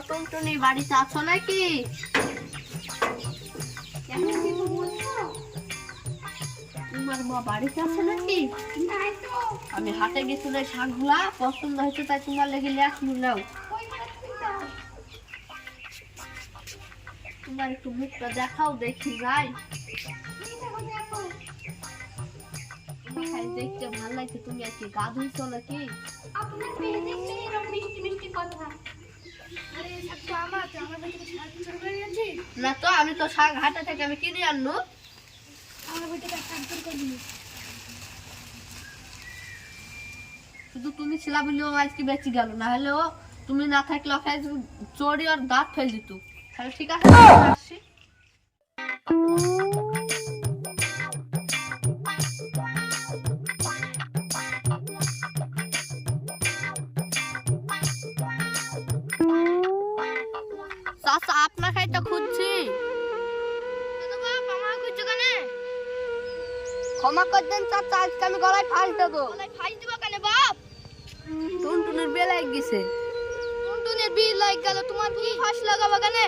টুনটুনি বাড়িতে আছো নাকি? তোমার মা বাড়িতে আছে নাকি? আমি হাটে গেছিল শাকগুলা পছন্দ হয়েছে তাই তোমার লেগে আসলু নাও। তোমার একটু মুখটা দেখাও দেখি যাই। দেখতে ভালো লাগছে। তুমি আর কি গা ধুইছো নাকি? না তো আমি তো শাক হাটে থেকে আমি কিনে আনলো। শুধু তুমি ছিলা বলেও আজকে বেঁচে গেল, না হলেও তুমি না থাকলে চড়ি আর দাঁত ফেল দিত। তাহলে ঠিক আছে আসছি। চাচা আপনার খাইটা খুঁজছি। ক্ষমা করে দেন চাচা, আজকে আমি গলায় ফাঁস দেবো। ফাঁস দিব কেন বাপ? টুনটুনির বিয়ে লাগ গেছে। টুনটুনির বিয়ে লাগ গেল, তোমার কি ফাঁস লাগাবো কেন?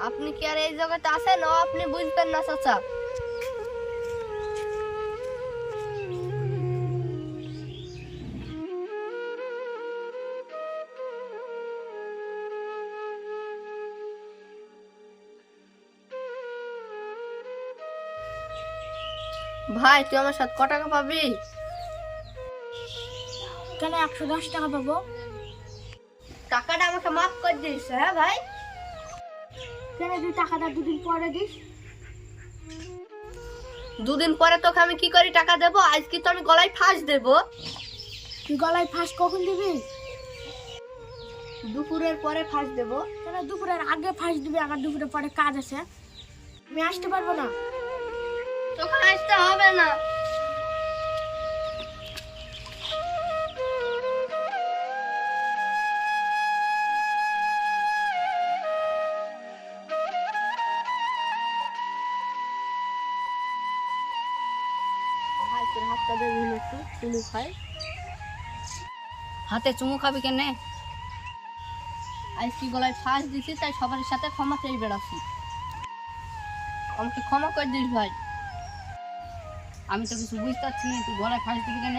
আপনি কি আর এই জগতে আছেন? আপনি বুঝবেন না চাচা। ভাই তুই আমার সাথে ক টাকা পাবি? কেন 110 টাকা পাবো? টাকাটা আমাকে মাফ করে দিস। হ্যাঁ ভাই। কেন তুই টাকাটা দুদিন পরে দিস? দুদিন পরে তোকে আমি কি করে টাকা দেবো? আজকে তো আমি গলায় ফাঁস দেবো। তুই গলায় ফাঁস কখন দিবি? দুপুরের পরে ফাঁস দেবো। কেন দুপুরের আগে ফাঁস দিবি? আমার দুপুরের পরে কাজ আছে, আমি আসতে পারবো না। তখন আসতে হবে না। ভাই তোর হাতটা দে একটু চুমু খাই। হাতে চুমু খাবি কেন? আজ কি গলায় ফাঁস দিছি তাই সবার সাথে ক্ষমা চেয়ে বেড়াচ্ছি। আমাকে ক্ষমা করে দিস ভাই। আমি তো কিছু বুঝতে পারছি না, তুই গলায় ফাঁস দিবি কেন?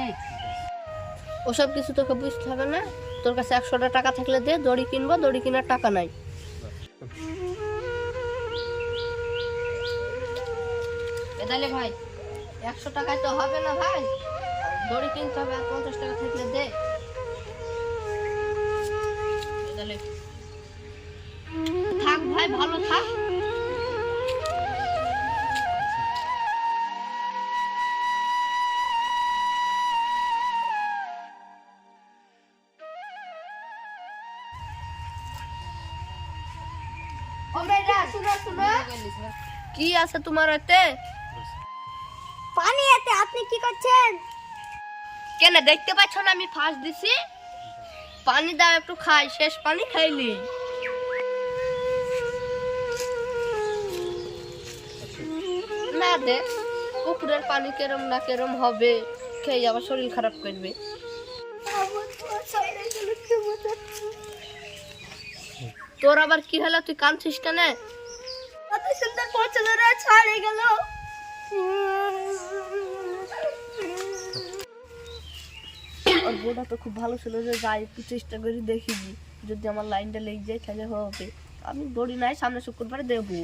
ওসব কিছু তোকে বুঝতে হবে না। তোর কাছে 100টা টাকা থাকলে দে, দড়ি কিনবো। দড়ি কেনার টাকা নাই। এদালে ভাই 100 টাকায় তো হবে না ভাই, দড়ি কিনতে হবে। আর 50 টাকা থাকলে দে। এদালে থাক ভাই, ভালো থাক। কি আছে তোমার এতে? পানি এতে, আপনি কি করছেন? কেন দেখতে পাচ্ছ না আমি ফাঁস দিছি? পানি দাও একটু খাই, শেষ পানি খাইলি। না দে, পুকুরের পানি কেরম না কেরম হবে, খেয়ে আবার শরীর খারাপ করবে। তোর আবার কি হলো? তুই কাঁদছিস কেন? কত সুন্দর পছন্দ রে, ছাড়ে গেল। আর বোর্ডটা তো খুব ভালো ছিল, যে যাই একটু চেষ্টা করি দেখি যদি আমার লাইনটা লেগে যায় তাহলে হবে। আমি দড়ি নাই, সামনে শুক্রবারে দেবো।